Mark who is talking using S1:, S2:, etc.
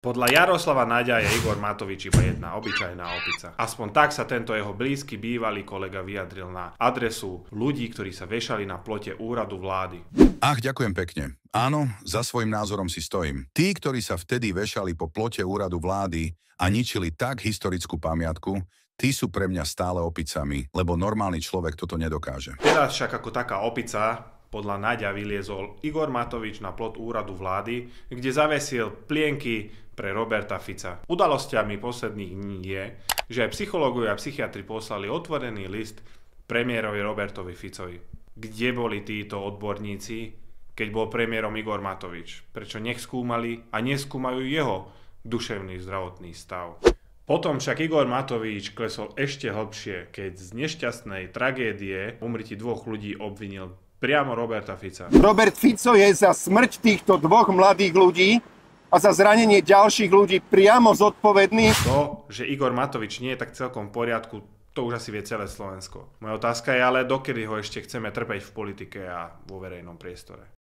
S1: Podľa Jaroslava Naďa je Igor Matovič iba jedna obyčajná opica. Aspoň tak sa tento jeho blízky bývalý kolega vyjadril na adresu ľudí, ktorí sa vešali na plote úradu vlády.
S2: Ach, ďakujem pekne. Áno, za svojím názorom si stojím. Tí, ktorí sa vtedy vešali po plote úradu vlády a ničili tak historickú pamiatku, tí sú pre mňa stále opicami, lebo normálny človek toto nedokáže.
S1: Teraz však ako taká opica podľa Naďa vyliezol Igor Matovič na plot úradu vlády, kde zavesil plienky pre Roberta Fica. Udalosťami posledných dní je, že aj psychológovia a psychiatri poslali otvorený list premiérovi Robertovi Ficovi. Kde boli títo odborníci, keď bol premiérom Igor Matovič? Prečo nech skúmali a neskúmajú jeho duševný zdravotný stav? Potom však Igor Matovič klesol ešte hlbšie, keď z nešťastnej tragédie úmrtí dvoch ľudí obvinil priamo Roberta Fica.
S3: Robert Fico je za smrť týchto dvoch mladých ľudí a za zranenie ďalších ľudí priamo zodpovedný.
S1: To, že Igor Matovič nie je tak celkom v poriadku, to už asi vie celé Slovensko. Moja otázka je ale, dokedy ho ešte chceme trpeť v politike a vo verejnom priestore.